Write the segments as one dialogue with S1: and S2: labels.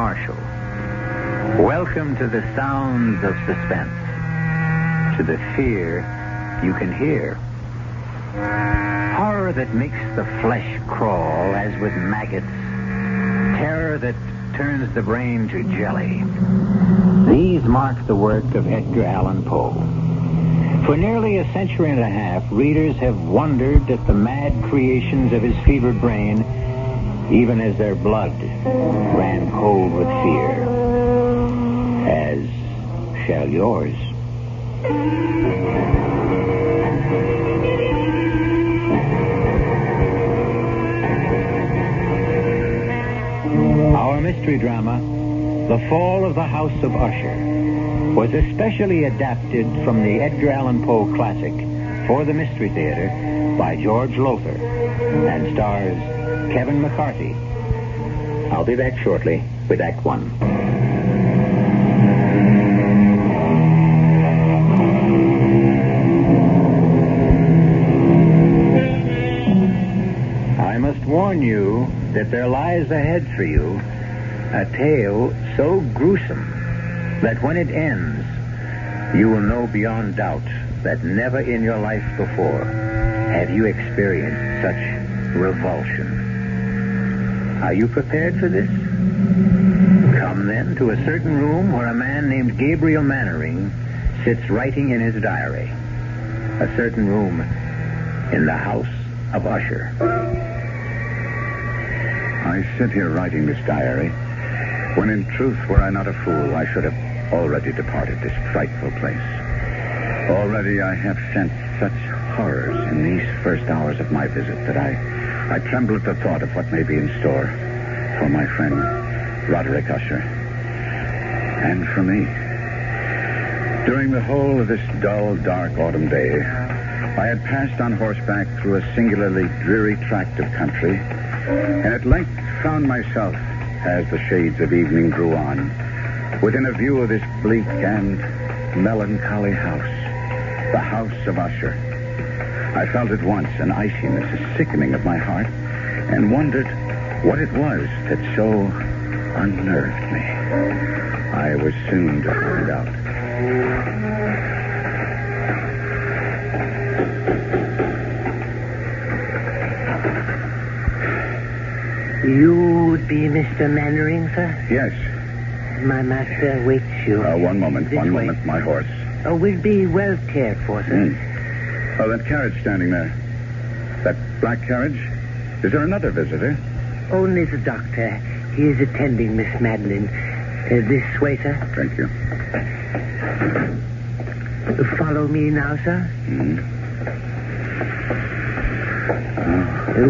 S1: Marshall. Welcome to the sounds of suspense, to the fear you can hear. Horror that makes the flesh crawl as with maggots. Terror that turns the brain to jelly. These mark the work of Edgar Allan Poe. For nearly a century and a half, readers have wondered at the mad creations of his fevered brain, even as their blood ran cold with fear. As shall yours. Our mystery drama, The Fall of the House of Usher, was especially adapted from the Edgar Allan Poe classic for the Mystery Theater by George Lothar and stars Kevin McCarthy. I'll be back shortly with Act One. I must warn you that there lies ahead for you a tale so gruesome that when it ends, you will know beyond doubt that never in your life before have you experienced such revulsion. Are you prepared for this? Come then to a certain room where a man named Gabriel Mannering sits writing in his diary. A certain room in the house of Usher.
S2: I sit here writing this diary, when in truth, were I not a fool, I should have already departed this frightful place. Already I have sensed such horrors in these first hours of my visit that I tremble at the thought of what may be in store for my friend Roderick Usher. And for me. During the whole of this dull, dark autumn day, I had passed on horseback through a singularly dreary tract of country, and at length found myself, as the shades of evening drew on, within a view of this bleak and melancholy house, the house of Usher. I felt at once an iciness, a sickening of my heart, and wondered what it was that so unnerved me. I was soon to find out.
S3: You would be Mr. Mannering, sir?
S2: Yes.
S3: My master waits you.
S2: One moment, my horse.
S3: Oh, we'll be well cared for, sir.
S2: Oh, that carriage standing there. That black carriage? Is there another visitor?
S3: Only the doctor. He is attending Miss Madeline. This way, sir.
S2: Thank you.
S3: Follow me now, sir.
S2: Mm-hmm.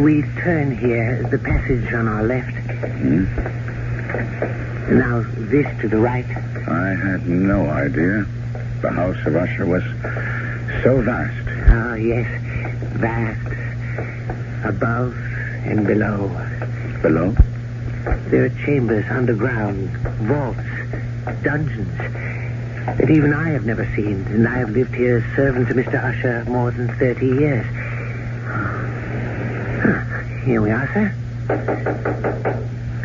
S3: We turn here, the passage on our left.
S2: Mm-hmm.
S3: Now, this to the right.
S2: I had no idea the house of Usher was so vast.
S3: Oh, yes, vast. Above and below.
S2: Below?
S3: There are chambers underground, vaults, dungeons that even I have never seen, and I have lived here as servant to Mr. Usher more than 30 years. Here we are, sir.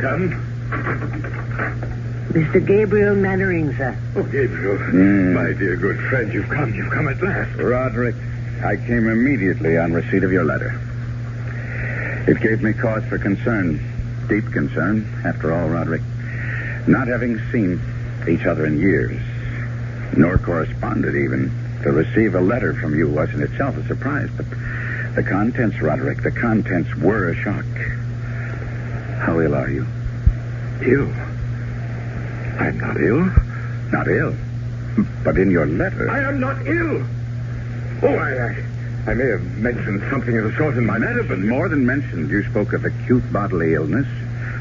S4: Come.
S3: Mr. Gabriel Mannering, sir.
S4: Oh, Gabriel. My dear good friend, you've come at last.
S2: Roderick, I came immediately on receipt of your letter. It gave me cause for concern, deep concern, after all, Roderick. Not having seen each other in years, nor corresponded even, to receive a letter from you was in itself a surprise, but the contents, Roderick, the contents were a shock. How ill are you?
S4: Ill? I'm not ill.
S2: Not ill? But in your letter...
S4: I am not ill. Oh, I may have mentioned something of the sort in my letter, but...
S2: More than mentioned, you spoke of acute bodily illness,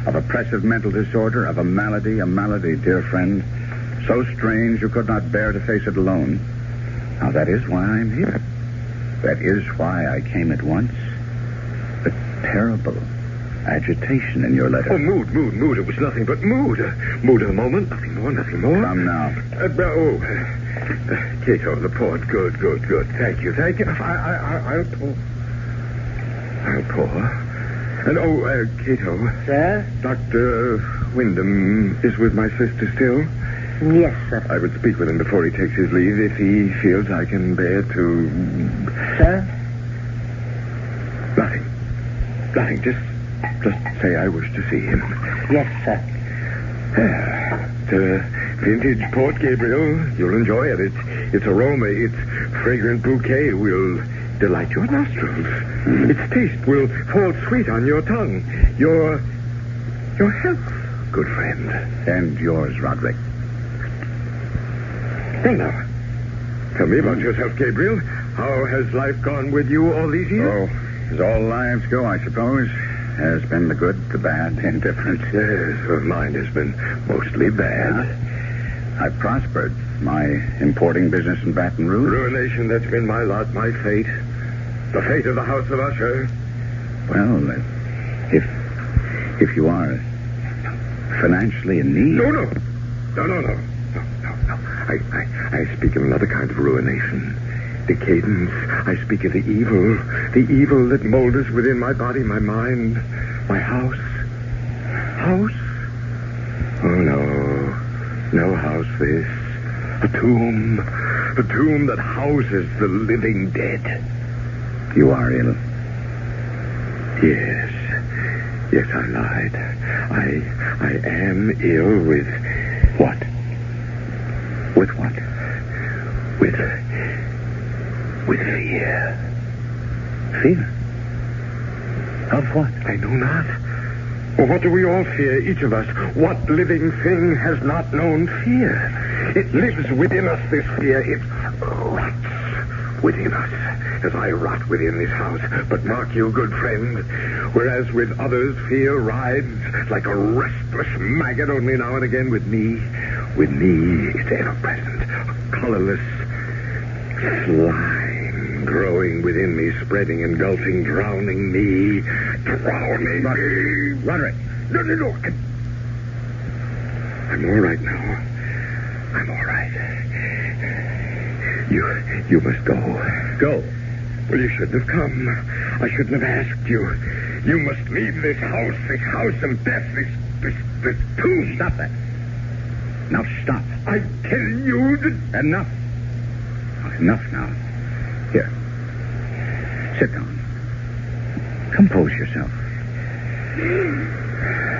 S2: of oppressive mental disorder, of a malady, dear friend, so strange you could not bear to face it alone. Now, that is why I'm here. That is why I came at once. The terrible agitation in your letter.
S4: Oh, mood. It was nothing but mood. Mood of the moment. Nothing more.
S2: Come now.
S4: Cato, the port. Good. Thank you. I'll pour. And, Cato.
S3: Sir?
S4: Dr. Wyndham is with my sister still?
S3: Yes, sir.
S4: I would speak with him before he takes his leave if he feels I can bear to...
S3: Sir?
S4: Nothing. Nothing. Just say I wish to see him.
S3: Yes, sir.
S4: It's a vintage Port Gabriel. You'll enjoy it. Its aroma, its fragrant bouquet will delight your nostrils. Its taste will fall sweet on your tongue. Your health, good friend.
S2: And yours, Roderick.
S4: Well, now, tell me about yourself, Gabriel. How has life gone with you all these years?
S2: Oh, as all lives go, I suppose. Has been the good, the bad, indifferent.
S4: Yes, mine has been mostly bad.
S2: I've prospered. My importing business in Baton Rouge.
S4: Ruination, that's been my lot, my fate. The fate of the House of Usher.
S2: Well, if you are financially in need...
S4: No. I speak of another kind of ruination. Decadence. I speak of the evil that molders within my body, my mind, my house. House? Oh, no house this. A tomb that houses the living dead.
S2: You are ill.
S4: Yes, I lied. I am ill with what?
S2: With what?
S4: With fear.
S2: Fear? Of what?
S4: I know not. Well, what do we all fear, each of us? What living thing has not known fear? It lives within us, this fear. It rots within us, as I rot within this house. But mark you, good friend, whereas with others fear rides like a restless maggot only now and again, with me it's ever present, a colorless slime growing within me, spreading, engulfing, drowning me.
S2: Roderick.
S4: No. I'm all right now. I'm all right. You must go.
S2: Go.
S4: Well, you shouldn't have come. I shouldn't have asked you. You must leave this house of death, this tomb.
S2: Stop that. Now stop.
S4: I tell you that...
S2: Enough. Enough now. Here. Sit down. Compose yourself.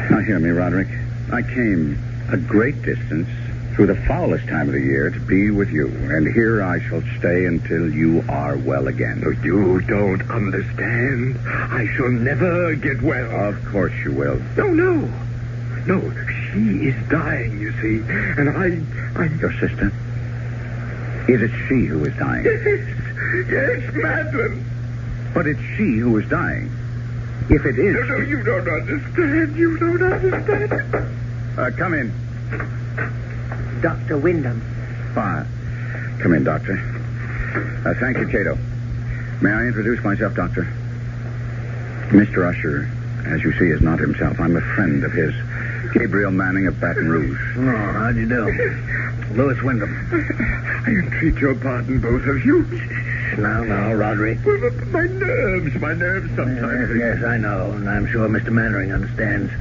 S2: Now hear me, Roderick. I came a great distance through the foulest time of the year to be with you, and here I shall stay until you are well again.
S4: No, you don't understand. I shall never get well.
S2: Of course you will.
S4: No. She is dying, you see, and I...
S2: Your sister? Is it she who is dying?
S4: Yes, Madeline.
S2: But it's she who is dying. If it is...
S4: No, you don't understand. You don't understand.
S2: Come in.
S3: Dr. Wyndham.
S2: Come in, Doctor. Thank you, Cato. May I introduce myself, Doctor? Mr. Usher, as you see, is not himself. I'm a friend of his. Gabriel Manning of Baton Rouge.
S1: Oh, how do you do? Louis Wyndham.
S4: I entreat your pardon, both of you.
S1: Now, Roderick.
S4: Well, my nerves sometimes.
S1: Yes, I know, and I'm sure Mr. Mannering understands.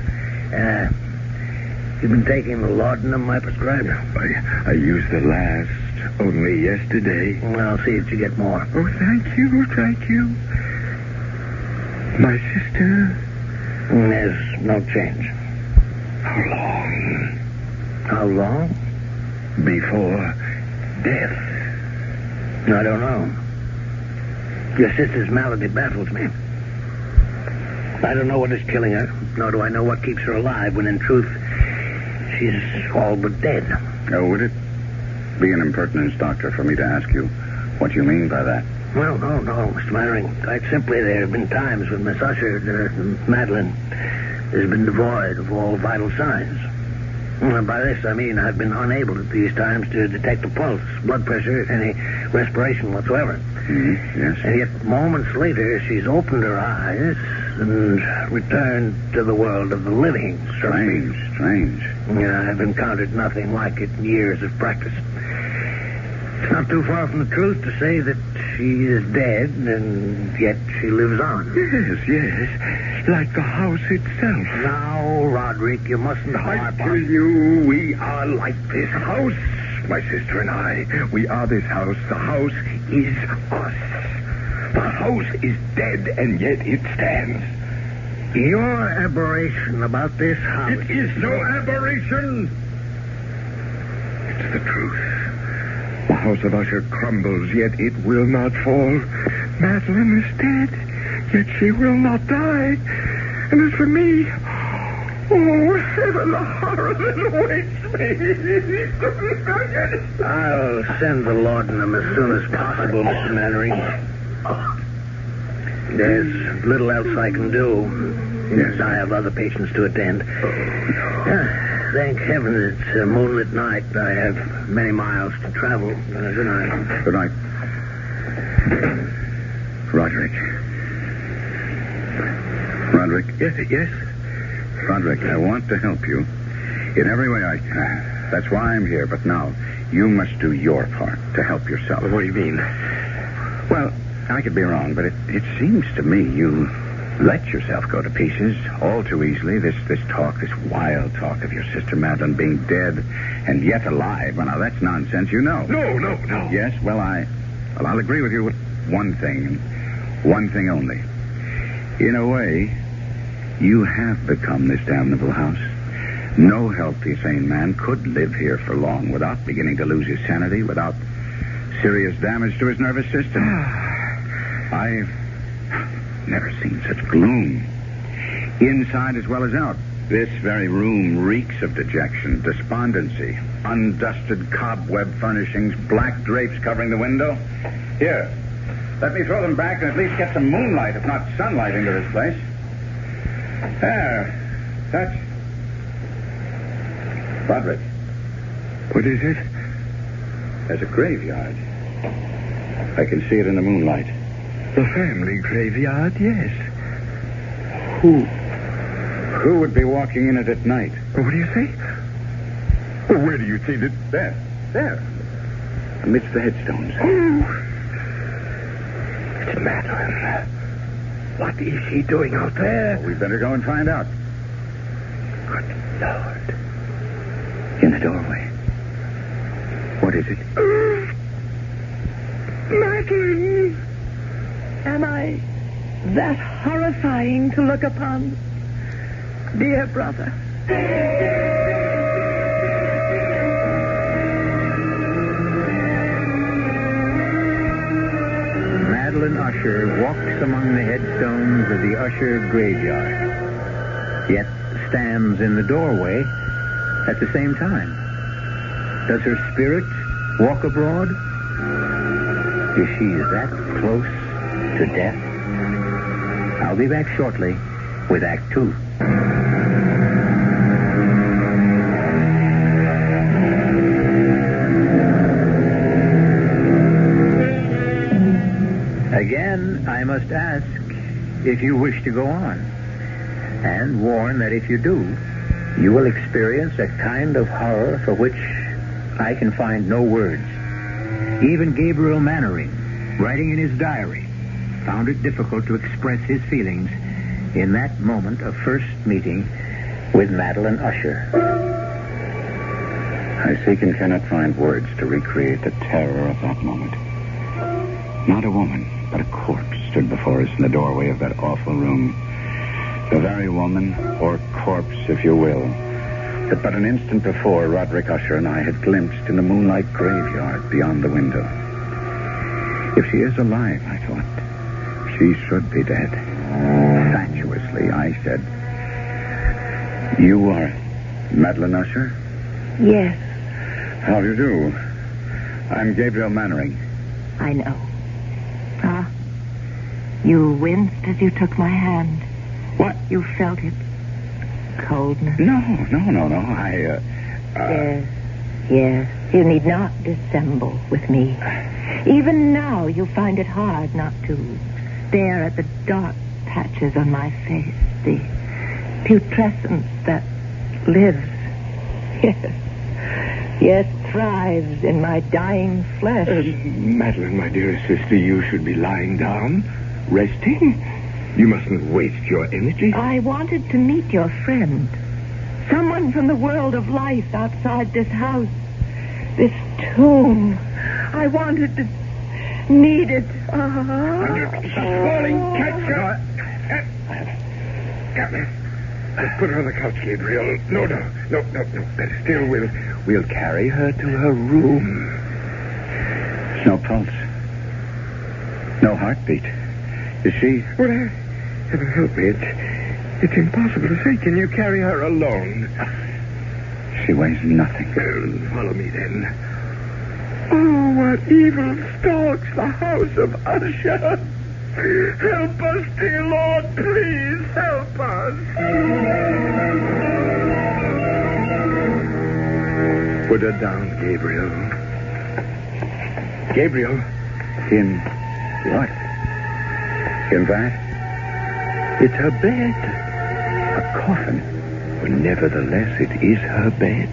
S1: You've been taking the laudanum I prescribed?
S4: I used the last only yesterday.
S1: Well, I'll see that you get more.
S4: Oh, thank you. My sister?
S1: There's no change.
S4: How long? Before death?
S1: I don't know. Your sister's malady baffles me. I don't know what is killing her, nor do I know what keeps her alive, when in truth, she's all but dead.
S2: Oh, would it be an impertinence, Doctor, for me to ask you what you mean by that?
S1: Well, no, Mr. Mannering. Quite simply, there have been times when Miss Usher, Madeline, has been devoid of all vital signs. Well, by this, I mean I've been unable at these times to detect a pulse, blood pressure, any respiration whatsoever.
S2: Mm-hmm. Yes.
S1: And yet, moments later, she's opened her eyes and returned to the world of the living.
S2: Strange.
S1: Yeah, I've encountered nothing like it in years of practice.
S3: It's not too far from the truth to say that she is dead, and yet she lives on.
S4: Yes. Like the house itself.
S3: Now, Roderick, you mustn't
S4: I
S3: harp
S4: tell
S3: on...
S4: you, we are like this house. My sister and I, we are this house. The house is us. The house is dead, and yet it stands.
S3: Your aberration about this house...
S4: It is no aberration. It's the truth. The house of Usher crumbles, yet it will not fall. Madeline is dead, yet she will not die. And as for me, oh, heaven, the horror that awaits me.
S3: I'll send the laudanum as soon as possible, Mr. Mannering. There's little else I can do. Yes, I have other patients to attend. Thank heaven it's a moonlit night. I have many miles to travel. Good night.
S2: Good night. Roderick. Roderick?
S4: Yes?
S2: Roderick, I want to help you in every way I can. That's why I'm here. But now, you must do your part to help yourself.
S4: What do you mean?
S2: Well, I could be wrong, but it seems to me you let yourself go to pieces all too easily. This talk, this wild talk of your sister Madeline being dead and yet alive. Well, now, that's nonsense, you know.
S4: No.
S2: Yes, well, I'll agree with you with one thing, and one thing only. In a way, you have become this damnable house. No healthy, sane man could live here for long without beginning to lose his sanity, without serious damage to his nervous system. I've never seen such gloom. Inside as well as out. This very room reeks of dejection, despondency, undusted cobweb furnishings, black drapes covering the window. Here, let me throw them back and at least get some moonlight, if not sunlight, into this place. There. That's... Roderick.
S4: What is it?
S2: There's a graveyard. I can see it in the moonlight.
S4: The family graveyard, yes.
S2: Who would be walking in it at night?
S4: What do you say? Well, where do you see it?
S2: There. Amidst the headstones.
S4: Oh. It's Madeline. What is she doing out there?
S2: Well, we'd better go and find out.
S4: Good Lord.
S2: In the doorway. What is it?
S4: Madeline!
S5: Am I that horrifying to look upon? Dear brother.
S1: Madeline Usher walks among the headstones of the Usher graveyard, yet stands in the doorway at the same time. Does her spirit walk abroad? Is she that close to death? I'll be back shortly with Act 2. Again, I must ask if you wish to go on, and warn that if you do, you will experience a kind of horror for which I can find no words. Even Gabriel Mannering, writing in his diary, found it difficult to express his feelings in that moment of first meeting with Madeline Usher.
S2: I seek and cannot find words to recreate the terror of that moment. Not a woman, but a corpse stood before us in the doorway of that awful room. The very woman, or corpse, if you will, that but an instant before Roderick Usher and I had glimpsed in the moonlight graveyard beyond the window. If she is alive, I thought, she should be dead. Fatuously, I said, "You are Madeline Usher?"
S5: Yes,
S2: How do you do? I'm Gabriel Mannering.
S5: I know. Ah, you winced as you took my hand.
S2: What?
S5: You felt it. Coldness.
S2: No.
S5: Yes. You need not dissemble with me. Even now, you find it hard not to stare at the dark patches on my face, the putrescence that lives. Yes, thrives in my dying flesh.
S4: Madeline, my dearest sister, you should be lying down, resting. You mustn't waste your energy.
S5: I wanted to meet your friend. Someone from the world of life outside this house. This tomb. I wanted to... needed...
S4: She's falling. Catch her. Let's put her on the couch, Gabriel. No. Better still, we'll carry her to her room.
S2: No pulse. No heartbeat. Is she...
S4: Well, heaven help me. It's impossible to say. Can you carry her alone?
S2: She weighs nothing.
S4: Follow me, then. Oh, what evil stalks the house of Usher. Help us, dear Lord. Please help us. Put her down, Gabriel. Gabriel.
S2: In what? In that?
S4: It's her bed.
S2: A coffin.
S4: But nevertheless, it is her bed.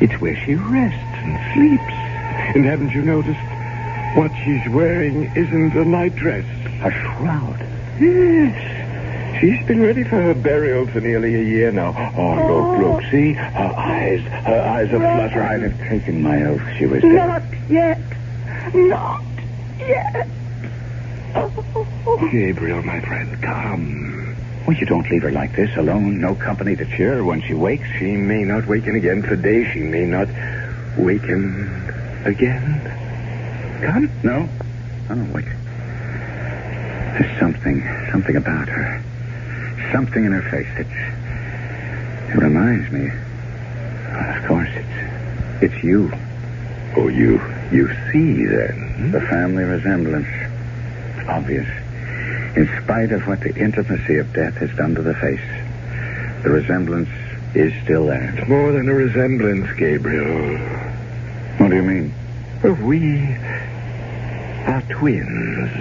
S4: It's where she rests and sleeps. And haven't you noticed? What she's wearing isn't a nightdress.
S2: A shroud.
S4: Yes. She's been ready for her burial for nearly a year now. Oh, look. See? Her eyes are fluttering.
S2: I'd have taken my oath she was dead.
S5: Not yet. Not yet.
S4: Gabriel, my friend, come.
S2: Well, you don't leave her like this, alone, no company to cheer her when she wakes.
S4: She may not waken again today. She may not waken again. Come?
S2: No. Oh, wait. There's something about her. Something in her face that... It reminds me... Of course, it's you.
S4: Oh, you see, then?
S2: The family resemblance. Obvious. In spite of what the intimacy of death has done to the face, the resemblance is still there.
S4: It's more than a resemblance, Gabriel.
S2: What do you mean?
S4: Well, we are twins.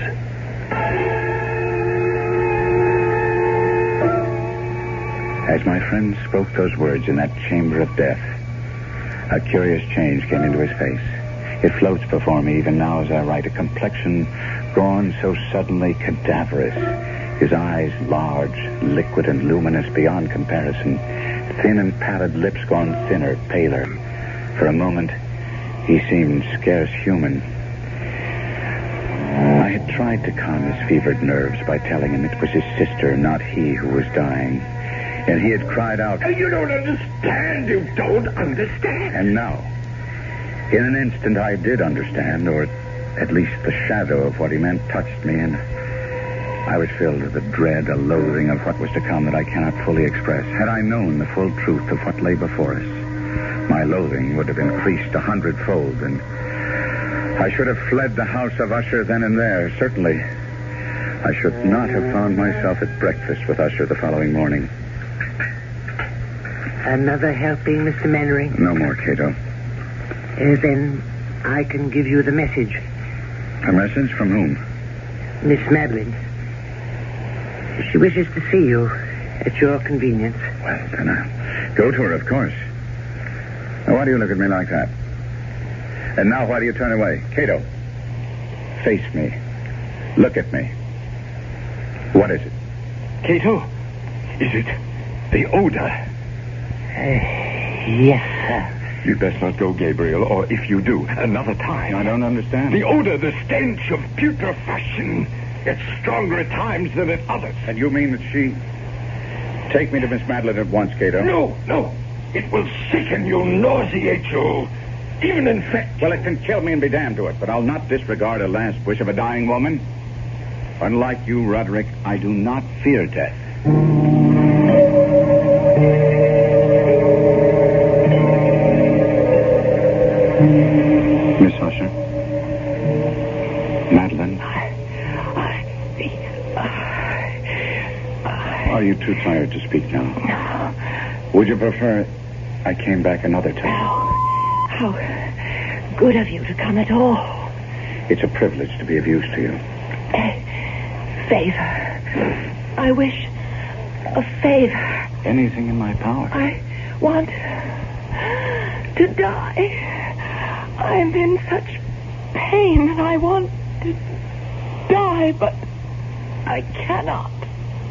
S2: As my friend spoke those words in that chamber of death, a curious change came into his face. It floats before me even now as I write, a complexion gone so suddenly cadaverous. His eyes large, liquid, and luminous beyond comparison. Thin and pallid lips gone thinner, paler. For a moment, he seemed scarce human. I had tried to calm his fevered nerves by telling him it was his sister, not he, who was dying. And he had cried out,
S4: You don't understand. You don't understand.
S2: And now, in an instant, I did understand, or at least the shadow of what he meant touched me, and I was filled with a dread, a loathing of what was to come that I cannot fully express. Had I known the full truth of what lay before us, my loathing would have increased 100-fold, and I should have fled the house of Usher then and there. Certainly, I should not have found myself at breakfast with Usher the following morning.
S3: Another helping, Mr. Mannering?
S2: No more, Cato.
S3: Then I can give you the message.
S2: A message from whom?
S3: Miss Madeline. She wishes to see you at your convenience.
S2: Well, then I'll go to her, of course. Now, why do you look at me like that? And now, why do you turn away? Cato, face me. Look at me. What is it?
S4: Cato, is it the odor?
S3: Yes, sir.
S4: You'd best not go, Gabriel, or if you do, another time.
S2: I don't understand.
S4: The odor, the stench of putrefaction. It's stronger at times than at others.
S2: And you mean that she... Take me to Miss Madeline at once, Cato.
S4: No. It will sicken you, nauseate you, even infect.
S2: Well, it can kill me and be damned to it, but I'll not disregard a last wish of a dying woman. Unlike you, Roderick, I do not fear death. Miss Usher? Madeline? Are you too tired to speak now?
S5: No.
S2: Would you prefer I came back another time?
S5: How good of you to come at all.
S2: It's a privilege to be of use to you.
S5: Favor. I wish a favor.
S2: Anything in my power.
S5: I want to die. I'm in such pain and I want to die, but I cannot.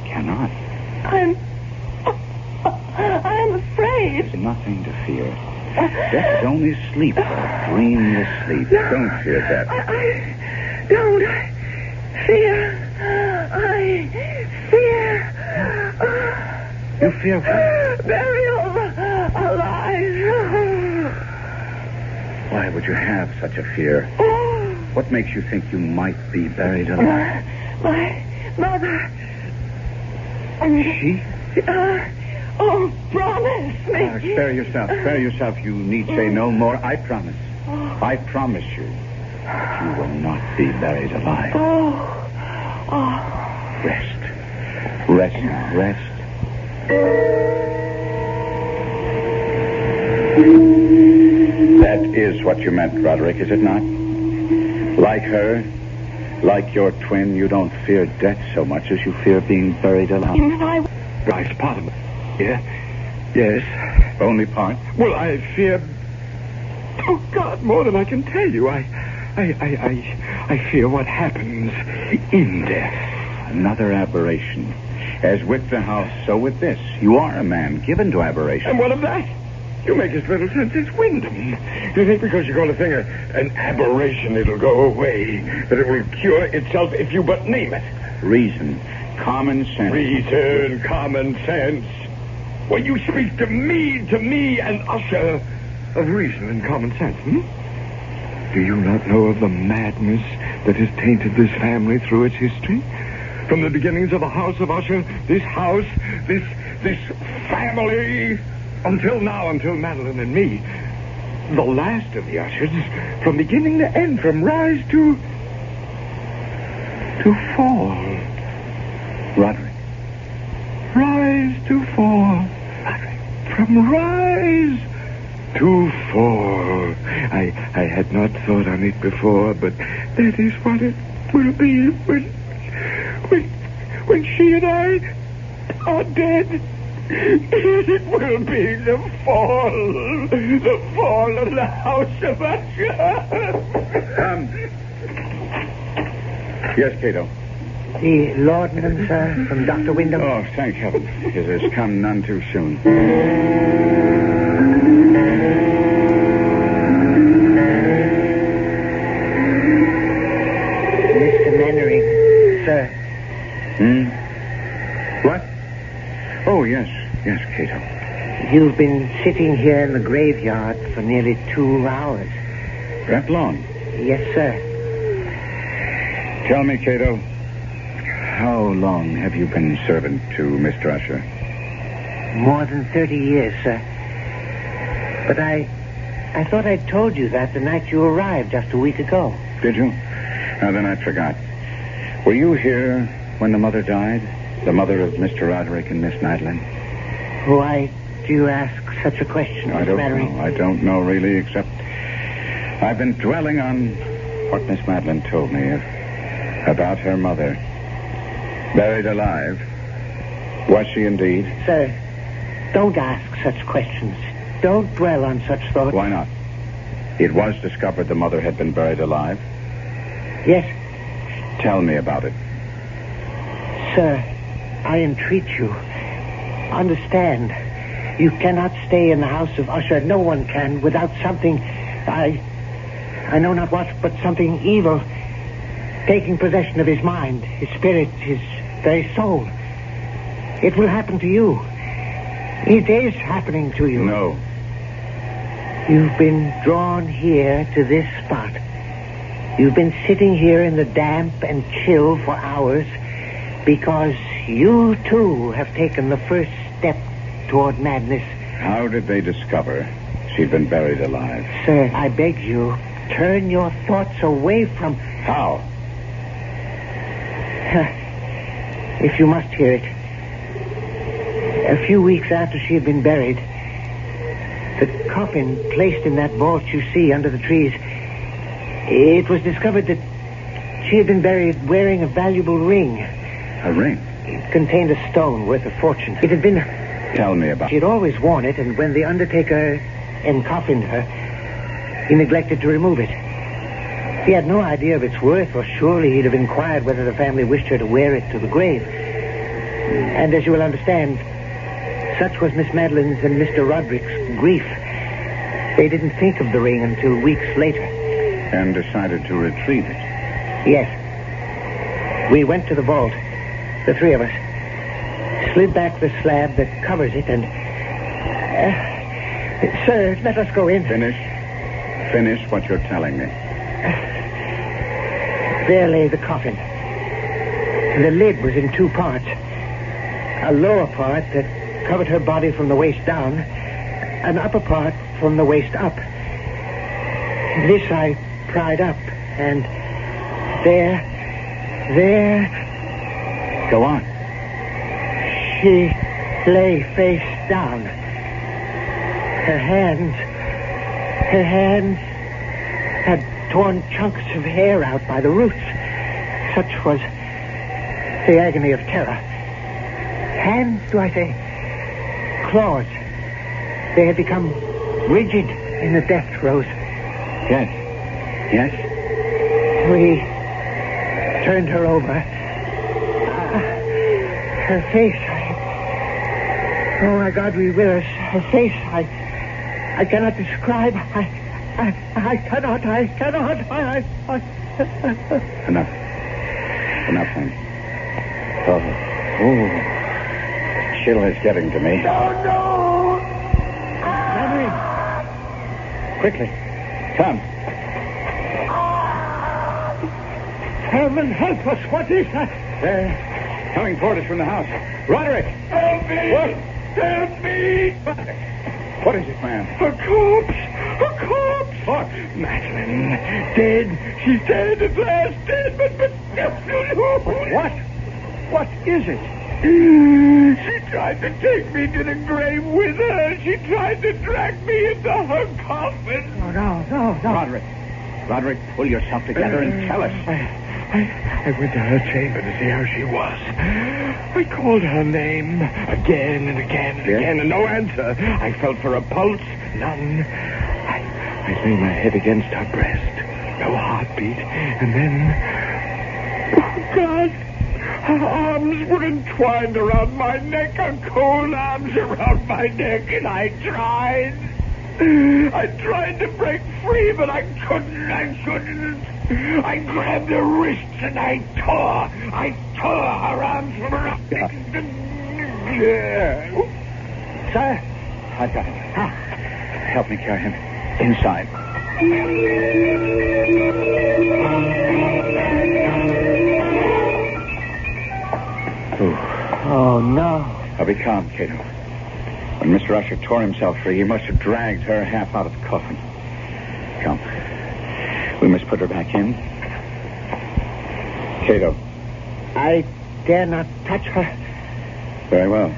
S2: Cannot?
S5: I'm afraid.
S2: There's nothing to fear. Death is only sleep, a dreamless sleep.
S5: No.
S2: Don't fear death.
S5: I don't fear. I fear.
S2: You fear what?
S5: Burial alive.
S2: Why would you have such a fear? What makes you think you might be buried alive?
S5: My mother.
S2: She?
S5: Promise me.
S2: Spare yourself. Spare yourself. You need say no more. I promise. I promise you that you will not be buried alive. Rest. Rest now. Rest. That is what you meant, Roderick, is it not? Like her, like your twin, you don't fear death so much as you fear being buried alive.
S4: Right, part of it. Yeah? Yes.
S2: Only part?
S4: Well, I fear... Oh, God, more than I can tell you. I fear what happens in death.
S2: Another aberration. As with the house, so with this. You are a man given to aberration.
S4: And what of that? You make as little sense as Wyndham. You think because you call a thing an aberration, it'll go away, that it will cure itself if you but name it.
S2: Reason. Common sense.
S4: Reason, common sense. Well, you speak to me, and Usher, of reason and common sense, Do you not know of the madness that has tainted this family through its history? From the beginnings of the house of Usher, this house, this family, until now, until Madeline and me, the last of the Ushers, from beginning to end, from rise to fall.
S2: Roderick.
S4: Rise to fall.
S2: Roderick.
S4: From rise to fall. I had not thought on it before, but that is what it will be when she and I are dead. It will be the fall of the house of Usher.
S2: Yes, Cato.
S3: The laudanum, sir, from Dr. Wyndham.
S2: Oh, thank heaven. It has come none too soon.
S3: Mr. Mannering, sir.
S2: What? Oh, yes, Cato.
S3: You've been sitting here in the graveyard for nearly 2 hours.
S2: That long?
S3: Yes, sir.
S2: Tell me, Cato, how long have you been servant to Mr. Usher?
S3: More than 30 years, sir. But I thought I'd told you that the night you arrived just a week ago.
S2: Did you? Now, then I forgot. Were you here when the mother died? The mother of Mr. Roderick and Miss Madeline?
S3: Why do you ask such a question, Mr. Mannering?
S2: I don't know, really, except I've been dwelling on what Miss Madeline told me about her mother. Buried alive. Was she indeed?
S3: Sir, don't ask such questions. Don't dwell on such thoughts.
S2: Why not? It was discovered the mother had been buried alive.
S3: Yes.
S2: Tell me about it.
S3: Sir, I entreat you. Understand. You cannot stay in the house of Usher. No one can without something. I know not what, but something evil taking possession of his mind, his spirit, his very soul. It will happen to you. It is happening to you.
S2: No.
S3: You've been drawn here to this spot. You've been sitting here in the damp and chill for hours because you, too, have taken the first step toward madness.
S2: How did they discover she'd been buried alive?
S3: Sir, I beg you, turn your thoughts away from...
S2: How?
S3: If you must hear it. A few weeks after she had been buried, the coffin placed in that vault you see under the trees, it was discovered that she had been buried wearing a valuable ring.
S2: A ring?
S3: It contained a stone worth a fortune. It had been...
S2: Tell me about it.
S3: She had always worn it, and when the undertaker encoffined her, he neglected to remove it. He had no idea of its worth, or surely he'd have inquired whether the family wished her to wear it to the grave. And as you will understand, such was Miss Madeline's and Mr. Roderick's grief. They didn't think of the ring until weeks later.
S2: And decided to retrieve it.
S3: Yes. We went to the vault, the three of us, slid back the slab that covers it, and... sir, let us go in.
S2: Finish what you're telling me.
S3: There lay the coffin. The lid was in two parts. A lower part that covered her body from the waist down, an upper part from the waist up. This I pried up, and there...
S2: Go on.
S3: She lay face down. Her hands had torn chunks of hair out by the roots. Such was the agony of terror. Hands, do I say? Claws. They had become rigid in the death throes.
S2: Yes.
S3: We turned her over. Her face, oh, my God, be with us. Her face, I cannot describe. I cannot.
S2: Enough, then. Oh, chill is getting to me.
S4: No!
S3: Henry!
S2: Quickly. Come.
S3: Herman, help us. What is that?
S2: They're coming toward us from the house. Roderick!
S4: Help me!
S2: What?
S4: Help me!
S2: What is it, man?
S4: A corpse!
S2: What?
S4: Madeline, dead. She's dead at last. Dead, but...
S2: What? What is it?
S4: She tried to take me to the grave with her. She tried to drag me into her coffin.
S3: Oh, no.
S2: Roderick, pull yourself together and tell us.
S4: I went to her chamber to see how she was. I called her name again and again and no answer. I felt for a pulse, none. I lay my head against her breast, no heartbeat, and then... Oh, God! Her arms were entwined around my neck, her cold arms around my neck, and I tried to break free, but I couldn't. I grabbed her wrists and I tore her arms from her neck.
S3: Sir?
S2: I've got him. Help me carry him inside.
S3: Oh, no.
S2: Now be calm, Cato. When Mr. Usher tore himself free, he must have dragged her half out of the coffin. Come. We must put her back in. Cato.
S3: I dare not touch her.
S2: Very well.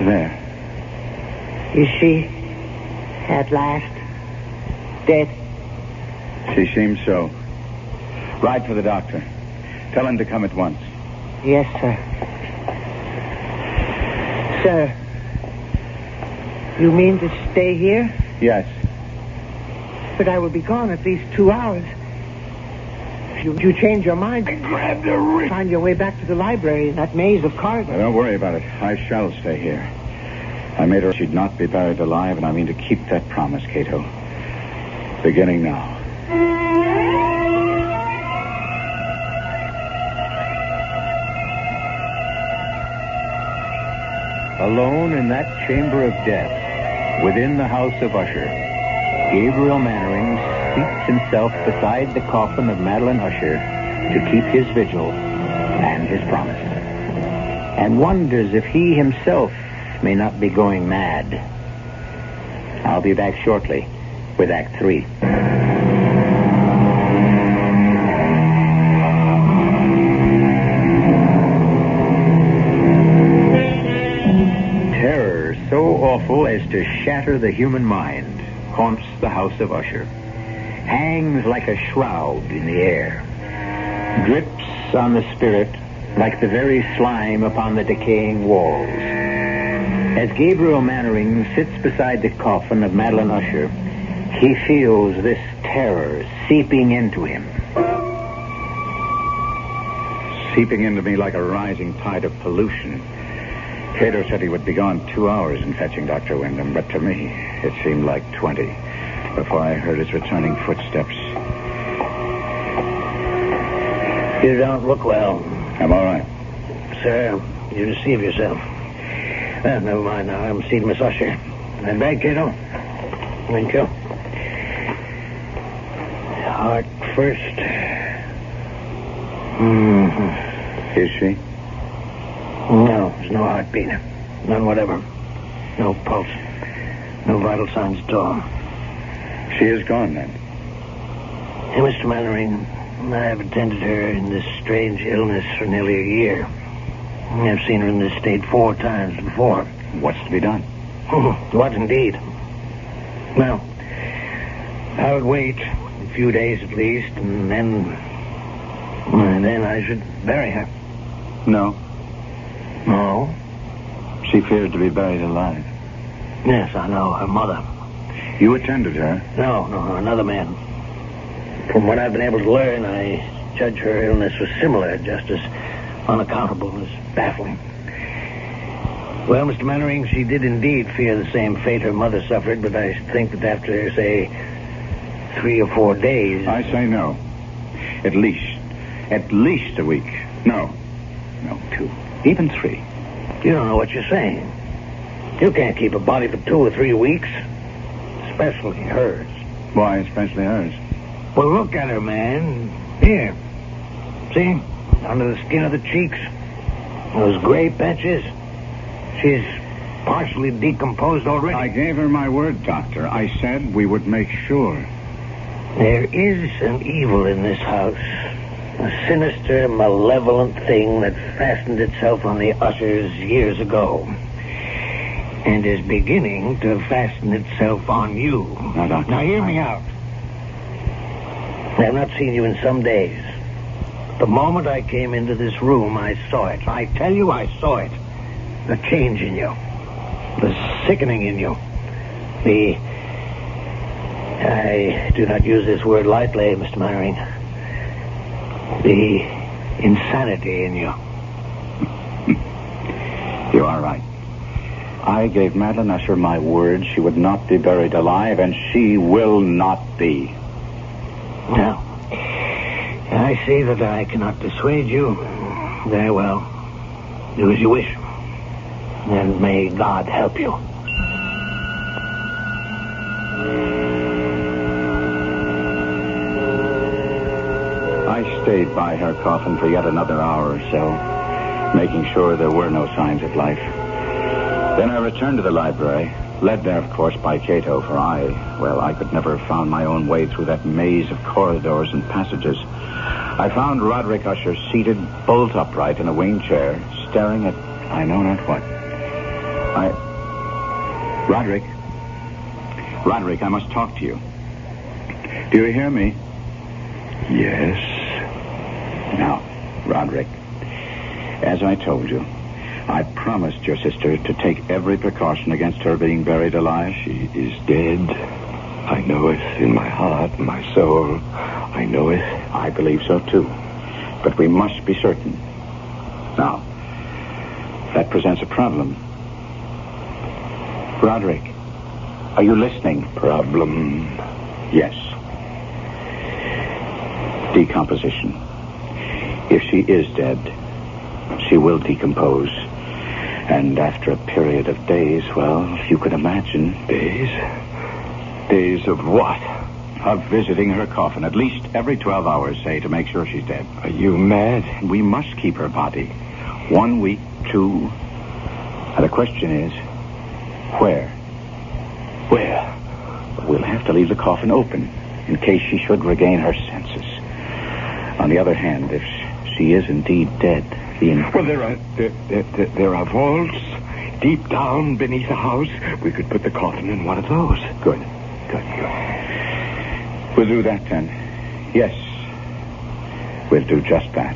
S2: There.
S3: Is she at last dead?
S2: She seems so. Ride for the doctor. Tell him to come at once.
S3: Yes, sir. Sir, you mean to stay here?
S2: Yes.
S3: But I will be gone at least 2 hours. If you change your mind,
S4: I grabbed her wrist.
S3: Find your way back to the library in that maze of cards.
S2: Now, don't worry about it. I shall stay here. I made her she'd not be buried alive, and I mean to keep that promise, Cato. Beginning now.
S1: Alone in that chamber of death, within the house of Usher, Gabriel Mannering seats himself beside the coffin of Madeline Usher to keep his vigil and his promise, and wonders if he himself may not be going mad. I'll be back shortly with Act 3. Terror so awful as to shatter the human mind haunts the house of Usher, hangs like a shroud in the air, drips on the spirit like the very slime upon the decaying walls. As Gabriel Mannering sits beside the coffin of Madeline Usher, he feels this terror seeping into him.
S2: Seeping into me like a rising tide of pollution. Cato said he would be gone 2 hours in fetching Dr. Wyndham, but to me, it seemed like 20 before I heard his returning footsteps.
S3: You don't look well.
S2: I'm all right.
S3: Sir, you deceive yourself. Well, never mind now. I'm seeing Miss Usher. That bag, Cato? Thank you. Heart first. Mm-hmm.
S2: Is she?
S3: No, there's no heartbeat. None whatever. No pulse. No vital signs at all.
S2: She is gone, then?
S3: Hey, Mr. Mannering, I have attended her in this strange illness for nearly a year. I've seen her in this state 4 times before.
S2: What's to be done?
S3: What indeed? Well, I would wait a few days at least, and then I should bury her.
S2: No.
S3: No?
S2: She feared to be buried alive.
S3: Yes, I know. Her mother.
S2: You attended her?
S3: No, another man. From what I've been able to learn, I judge her illness was similar, just as unaccountable as baffling. Well, Mr. Mannering, she did indeed fear the same fate her mother suffered, but I think that after, say, 3 or 4 days...
S2: I say no. At least a week. No, 2, even 3.
S3: You don't know what you're saying. You can't keep a body for 2 or 3 weeks. Especially hers.
S2: Why especially hers?
S3: Well, look at her, man. Here. See? Under the skin of the cheeks. Those gray patches. She's partially decomposed already.
S2: I gave her my word, Doctor. I said we would make sure.
S3: There is an evil in this house. A sinister, malevolent thing that fastened itself on the Ushers years ago. And is beginning to fasten itself on you.
S2: Now, Doctor.
S3: Now, hear me out. I have not seen you in some days. The moment I came into this room, I saw it. I tell you, I saw it. The change in you. The sickening in you. I do not use this word lightly, Mr. Mannering. The insanity in you.
S2: You are right. I gave Madeline Usher my word she would not be buried alive, and she will not be.
S3: Now, I see that I cannot dissuade you. Very well. Do as you wish. And may God help you.
S2: I stayed by her coffin for yet another hour or so, making sure there were no signs of life. Then I returned to the library, led there, of course, by Cato, for I could never have found my own way through that maze of corridors and passages. I found Roderick Usher seated bolt upright in a wing chair, staring at I know not what. Roderick, I must talk to you. Do you hear me?
S4: Yes.
S2: Now, Roderick, as I told you, I promised your sister to take every precaution against her being buried alive.
S4: She is dead. I know it in my heart, my soul. I know it.
S2: I believe so, too. But we must be certain. Now, that presents a problem. Roderick, are you listening?
S4: Problem?
S2: Yes. Decomposition. If she is dead, she will decompose. And after a period of days, well, you can imagine.
S4: Days? Days of what?
S2: Of visiting her coffin, at least every 12 hours, say, to make sure she's dead.
S4: Are you mad?
S2: We must keep her body. 1 week, 2. And the question is, where?
S4: Where?
S2: We'll have to leave the coffin open in case she should regain her senses. On the other hand, if she is indeed dead,
S4: well, there are vaults deep down beneath the house. We could put the coffin in one of those.
S2: Good. We'll do that then. Yes, we'll do just that.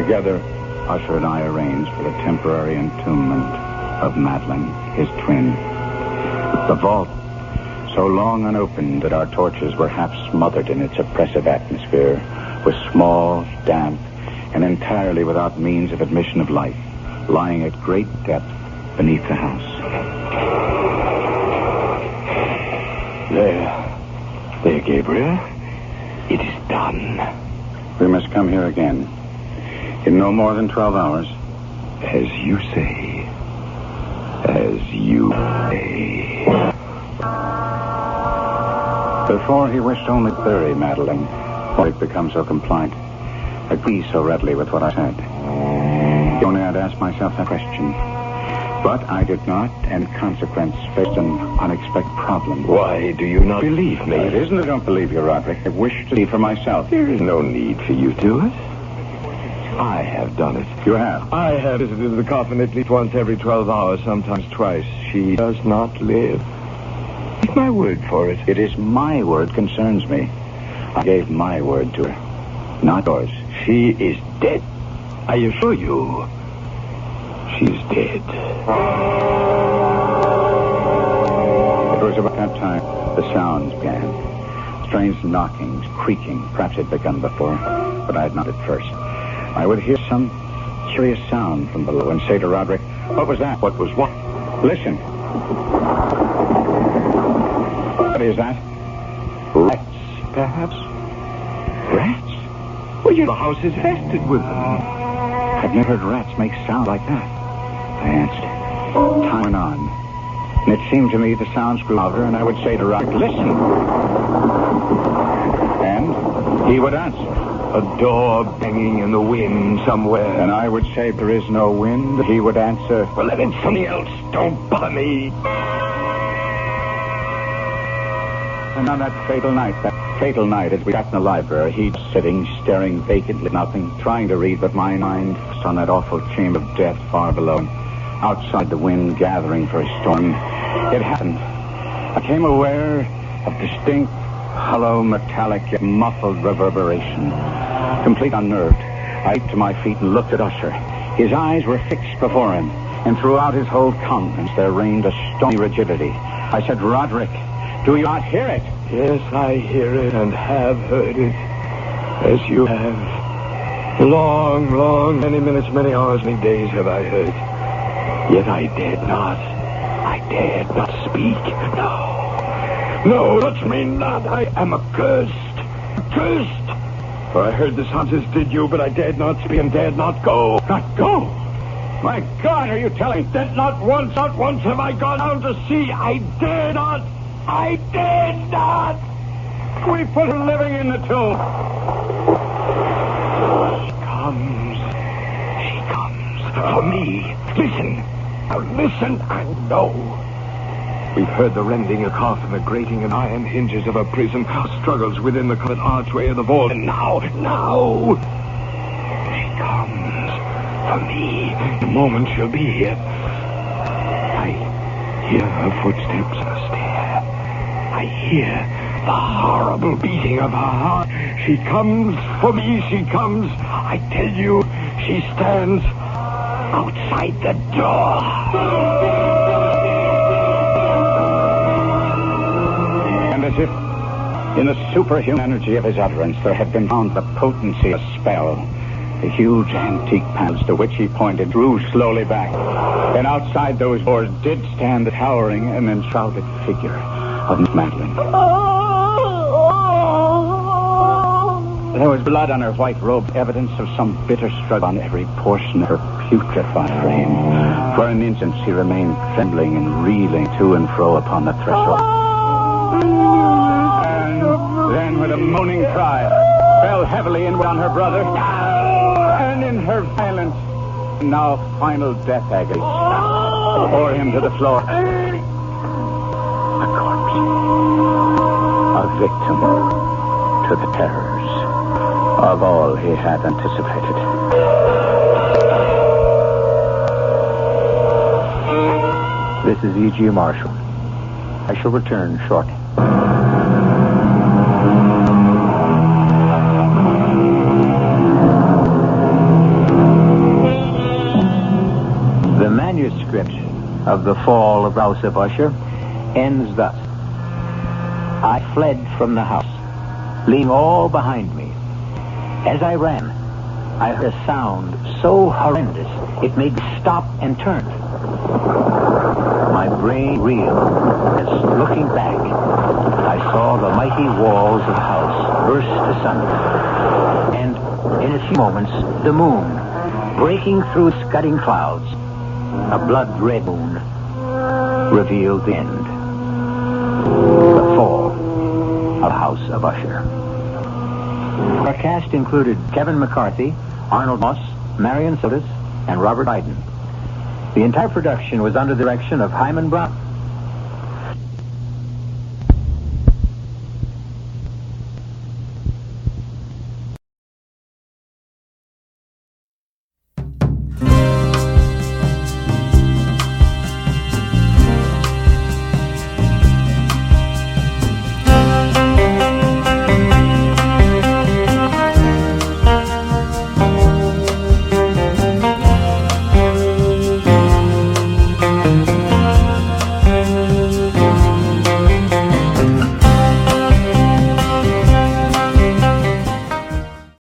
S2: Together, Usher and I arranged for the temporary entombment of Madeline, his twin. The vault, so long unopened that our torches were half smothered in its oppressive atmosphere, was small, damp, and entirely without means of admission of light, lying at great depth beneath the house.
S4: There, Gabriel. It is done.
S2: We must come here again. In no more than 12 hours.
S4: As you say. As you say.
S2: Before he wished only to bury Madeline, or he'd become so compliant, agree so readily with what I said. Only I'd asked myself that question. But I did not, and in consequence faced an unexpected problem.
S4: Why do you not believe me?
S2: It isn't that I don't believe you, Roderick. I wish to see for myself.
S4: There is no need for you to do it. I have done it.
S2: You have?
S4: I have visited the coffin at least once every 12 hours, sometimes twice. She does not live. Take my word for it.
S2: It is my word concerns me. I gave my word to her, not yours.
S4: She is dead. I assure you, she's dead.
S2: It was about that time the sounds began. Strange knockings, creaking. Perhaps it had begun before, but I had not at first. I would hear some curious sound from below and say to Roderick, "What was that?"
S4: What was what?
S2: Listen. What is that?
S4: Rats, perhaps? Rats? Well, the house is infested with them.
S2: I've never heard rats make sound like that. I answered. Time went on. And it seemed to me the sounds grew louder, and I would say to Roderick, "Listen." And he would answer.
S4: A door banging in the wind somewhere.
S2: And I would say, "There is no wind." He would answer,
S4: "Well, then it's something else. Don't bother me."
S2: And on that fatal night, as we sat in the library, he sitting, staring vacantly at nothing, trying to read, but my mind was on that awful chamber of death far below, outside the wind gathering for a storm. It happened. I became aware of distinct, hollow, metallic, yet muffled reverberation. Complete unnerved, I leaped to my feet and looked at Usher. His eyes were fixed before him, and throughout his whole countenance there reigned a stony rigidity. I said, "Roderick, do you not hear it?"
S4: "Yes, I hear it and have heard it, as you have. Long, many minutes, many hours, many days have I heard. Yet I dared not speak. No, touch me not. I am accursed. For I heard the sounds as did you, but I dared not speak and dared not go.
S2: Not go? My God, are you telling me?
S4: That not once have I gone down to see. I dared not.
S2: We put her living in the tomb.
S4: She comes. For me. Listen. Now listen and know. We've heard the rending of cough and the grating and iron hinges of a prison, struggles within the covered archway of the vault. And now, she comes for me. The moment she'll be here. I hear her footsteps on the stair. I hear the horrible beating of her heart. She comes for me, she comes. I tell you, she stands outside the door.
S2: And as if in the superhuman energy of his utterance there had been found the potency of spell, the huge antique panels to which he pointed drew slowly back. And outside those doors did stand the towering and enshrouded figure of Madeline. There was blood on her white robe, evidence of some bitter struggle on every portion of her putrefied frame. For an instant she remained trembling and reeling to and fro upon the threshold. And then with a moaning cry, fell heavily inward on her brother. And in her violent, now final death agony, bore him to the floor. A corpse. A victim to the terrors of all he had anticipated. This is E.G. Marshall. I shall return shortly.
S1: of the fall of the House of Usher ends thus. I fled from the house, leaving all behind me. As I ran, I heard a sound so horrendous it made me stop and turn. My brain reeled as, looking back, I saw the mighty walls of the house burst asunder. And in a few moments, the moon, breaking through scudding clouds, a blood-red moon, revealed the end. The fall of the House of Usher. Our cast included Kevin McCarthy, Arnold Moss, Marion Sotis, and Robert Biden. The entire production was under the direction of Hyman Brown.